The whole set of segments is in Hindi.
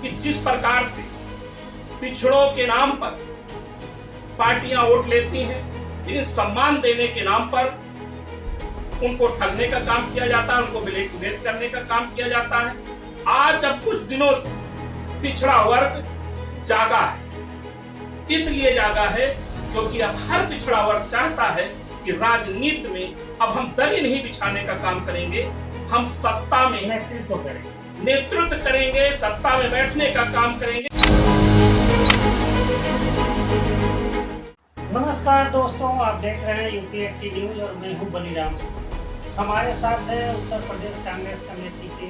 कि जिस प्रकार से पिछड़ों के नाम पर पार्टियां वोट लेती हैं, लेकिन सम्मान देने के नाम पर उनको ठगने का काम किया जाता है, उनको मैनिपुलेट करने का काम किया जाता है। आज अब कुछ दिनों से पिछड़ा वर्ग जागा है, इसलिए जागा है क्योंकि अब हर पिछड़ा वर्ग चाहता है कि राजनीति में अब हम दरी नहीं बिछाने का काम करेंगे, हम सत्ता में नेतृत्व करेंगे, सत्ता में बैठने का काम करेंगे। नमस्कार दोस्तों, आप देख रहे हैं यूपी 80 न्यूज और मैं हूं बलिराम। हमारे साथ है उत्तर प्रदेश कांग्रेस कमेटी के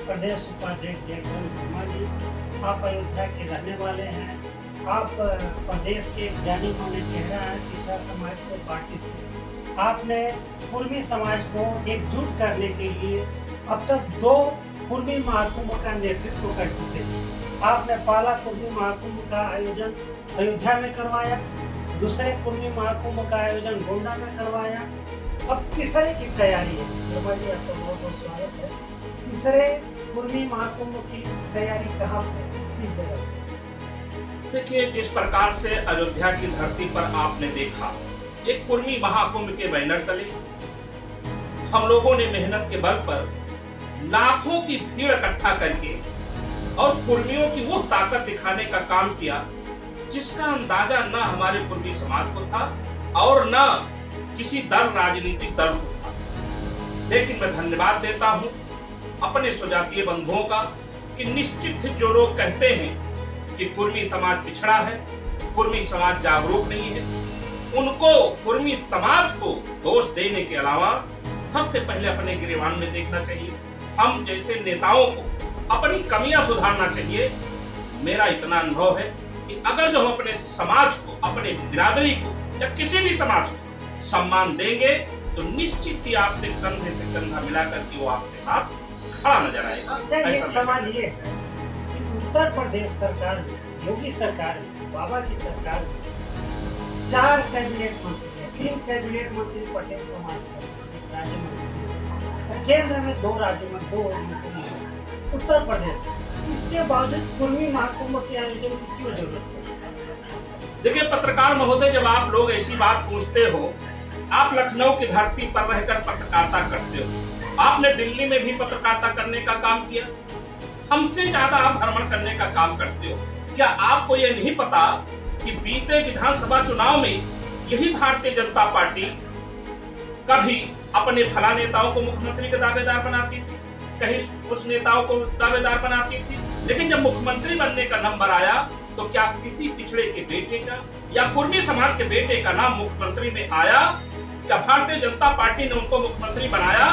प्रदेश उपाध्यक्ष जयकरण वर्मा जी। आप अयोध्या के रहने वाले हैं, आप प्रदेश के जाने माने चेहरा हैं पिछड़ा समाज के पार्टी से। आपने कुर्मी समाज को एकजुट करने के लिए अब तक 2 कुर्मी महाकुंभ का नेतृत्व कर चुके हैं। आपने पहला कुर्मी महाकुंभ का आयोजन अयोध्या में करवाया, दूसरे कुर्मी महाकुंभ का आयोजन गोंडा में करवाया, अब तीसरे की तैयारी है। वर्मा जी, आपका बहुत बहुत स्वागत है। तीसरे कुर्मी महाकुंभ की तैयारी कहाँ पे, किस जगह? देखिए, जिस प्रकार से अयोध्या की धरती पर आपने देखा, एक कुर्मी महाकुंभ के बैनर तले हम लोगों ने मेहनत के बल पर लाखों की भीड़ इकट्ठा करके और कुर्मियों की वो ताकत दिखाने का काम किया जिसका अंदाजा न हमारे कुर्मी समाज को था और न किसी राजनीतिक दल को था। लेकिन मैं धन्यवाद देता हूं अपने स्वजातीय बंधुओं का कि निश्चित ही जो लोग कहते हैं कि कुर्मी समाज पिछड़ा है, कुर्मी समाज जागरूक नहीं है, उनको कुर्मी समाज को दोष देने के अलावा सबसे पहले अपने गिरेबान में देखना चाहिए। हम जैसे नेताओं को अपनी कमियां सुधारना चाहिए। मेरा इतना अनुभव है कि अगर जो हम अपने समाज को, अपने बिरादरी को या किसी भी समाज को सम्मान देंगे तो निश्चित ही आपसे कंधे से कंधा मिला करके वो आपके साथ खड़ा नजर आएगा। एक सवाल ये है, उत्तर प्रदेश सरकार में, योगी सरकार में, बाबा की सरकार में 4 कैबिनेट मंत्री है, 3 कैबिनेट मंत्री पटेल समाज से, एक राज्य मंत्री, केंद्र में 2 राज्य में 2 मंत्री है, उत्तर प्रदेश। इसके बावजूद कुर्मी महाकुंभ के आयोजन की क्यों जरूरत है? देखिए पत्रकार महोदय, जब आप लोग ऐसी बात पूछते हो, आप लखनऊ की धरती पर रहकर पत्रकारिता करते हो, आपने दिल्ली में भी पत्रकारिता करने का काम किया, हमसे ज्यादा आप भ्रमण करने का काम करते हो। क्या आपको यह नहीं पता कि बीते विधानसभा चुनाव में यही भारतीय जनता पार्टी कभी अपने फला नेताओं को मुख्यमंत्री के दावेदार बनाती थी, कहीं उस नेताओं को दावेदार बनाती थी, लेकिन जब मुख्यमंत्री बनने का नंबर आया तो क्या किसी पिछड़े के बेटे का या कुर्मी समाज के बेटे का नाम मुख्यमंत्री में आया? क्या भारतीय जनता पार्टी ने उनको मुख्यमंत्री बनाया?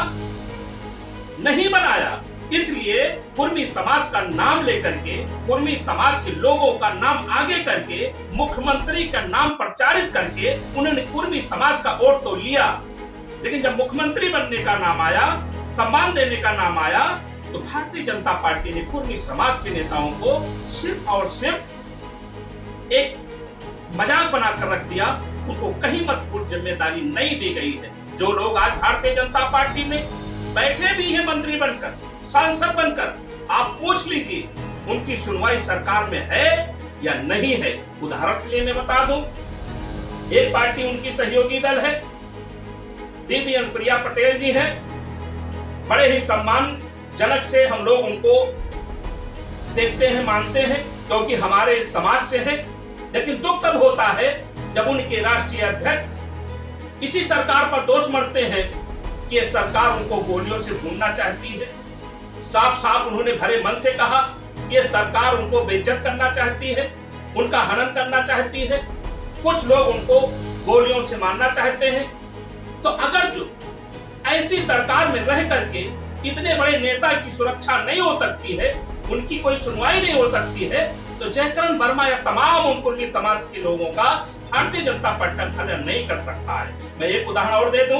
नहीं बनाया। इसलिए कुर्मी समाज का नाम लेकर के, कुर्मी समाज के लोगों का नाम आगे करके, मुख्यमंत्री का नाम प्रचारित करके उन्होंने कुर्मी समाज का वोट तो लिया, लेकिन जब मुख्यमंत्री बनने का नाम आया, सम्मान देने का नाम आया, तो भारतीय जनता पार्टी ने कुर्मी समाज के नेताओं को सिर्फ और सिर्फ एक मजाक बनाकर रख दिया। उनको कहीं महत्वपूर्ण जिम्मेदारी नहीं दी गई है। जो लोग आज भारतीय जनता पार्टी में बैठे भी हैं मंत्री बनकर, सांसद बनकर, आप पूछ लीजिए उनकी सुनवाई सरकार में है या नहीं है। उदाहरण के लिए मैं बता दूं, एक पार्टी उनकी सहयोगी दल है, दीदी अनुप्रिया पटेल जी हैं, बड़े ही सम्मानजनक से हम लोग उनको देखते हैं, मानते हैं, क्योंकि हमारे समाज से हैं। लेकिन दुख तब होता है जब उनके राष्ट्रीय अध्यक्ष इसी सरकार पर दोष मढ़ते हैं कि ये सरकार उनको गोलियों से भूनना चाहती है। साफ साफ उन्होंने भरे मन से कहा कि ये सरकार उनको बेइज्जत करना चाहती है, उनका हनन करना चाहती है, कुछ लोग उनको गोलियों से मारना चाहते हैं। तो अगर जो ऐसी सरकार में रह करके इतने बड़े नेता की सुरक्षा नहीं हो सकती है, उनकी कोई सुनवाई नहीं हो सकती है, तो जयकरण वर्मा या तमाम उनकुर्मी समाज के लोगों का भारतीय जनता पार्टी खंडन नहीं कर सकता है। मैं एक उदाहरण और दे दूं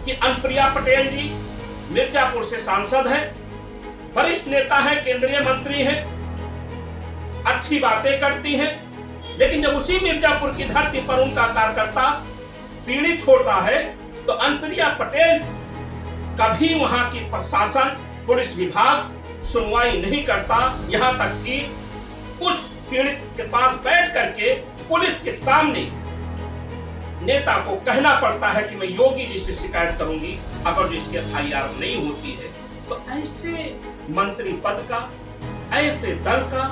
कि अनुप्रिया पटेल जी मिर्जापुर से सांसद हैं, वरिष्ठ नेता हैं, केंद्रीय मंत्री हैं, अच्छी बातें करती हैं, लेकिन जब उसी मिर्जापुर की धरती पर उनका कार्यकर्ता पीड़ित होता है तो अनुप्रिया पटेल कभी वहां की प्रशासन, पुलिस विभाग सुनवाई नहीं करता, यहाँ तक कि उस पीड़ित के पास बैठ करके पुलिस के सामने नेता को कहना पड़ता है कि मैं योगी जी से शिकायत करूंगी अगर जो इसकी FIR नहीं होती है। तो ऐसे मंत्री पद का, ऐसे दल का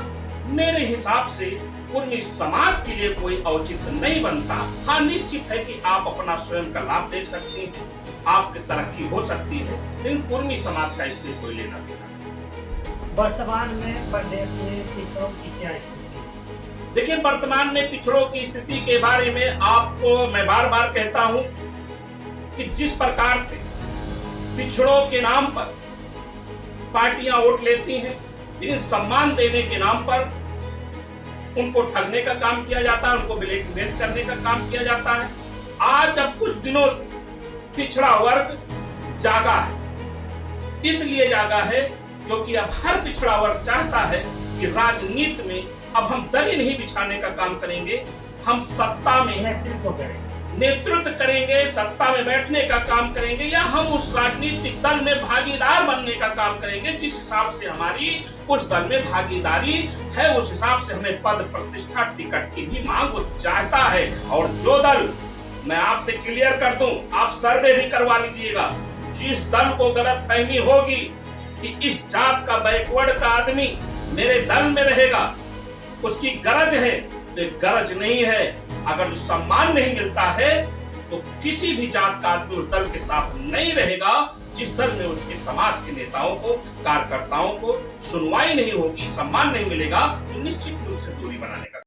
मेरे हिसाब से कुर्मी समाज के लिए कोई औचित्य नहीं बनता। हाँ, निश्चित है कि आप अपना स्वयं का लाभ देख सकते हैं, आपकी तरक्की हो सकती है, लेकिन कुर्मी समाज का इससे कोई लेना देना नहीं। वर्तमान में प्रदेश में पिछड़ों की क्या स्थिति है? देखिए, वर्तमान में पिछड़ों की स्थिति के बारे में आपको मैं बार बार कहता हूं कि जिस प्रकार से पिछड़ों के नाम पर पार्टियां वोट लेती हैं, लेकिन सम्मान देने के नाम पर उनको ठगने का काम किया जाता है, उनको ब्लैकमेल करने का काम किया जाता है। आज अब कुछ दिनों से पिछड़ा वर्ग जागा है, इसलिए जागा है क्योंकि अब हर पिछड़ा वर्ग चाहता है कि राजनीति में अब हम दरी नहीं बिछाने का काम करेंगे, हम सत्ता में नेतृत्व करेंगे, सत्ता में बैठने का काम करेंगे, या हम उस राजनीतिक दल में भागीदार बनने का काम करेंगे जिस हिसाब से हमारी उस दल में भागीदारी है, उस हिसाब से हमें पद प्रतिष्ठा टिकट की भी मांग चाहता है। और जो दल, मैं आपसे क्लियर कर दूं, आप सर्वे भी करवा लीजिएगा, जिस दल को गलत फहमी होगी कि इस जात का बैकवर्ड का आदमी मेरे दल में रहेगा, उसकी गरज है, तो गरज नहीं है। अगर सम्मान नहीं मिलता है तो किसी भी जात का आदमी उस दल के साथ नहीं रहेगा जिस दल में उसके समाज के नेताओं को, कार्यकर्ताओं को सुनवाई नहीं होगी, सम्मान नहीं मिलेगा, तो निश्चित ही उससे दूरी बनाने का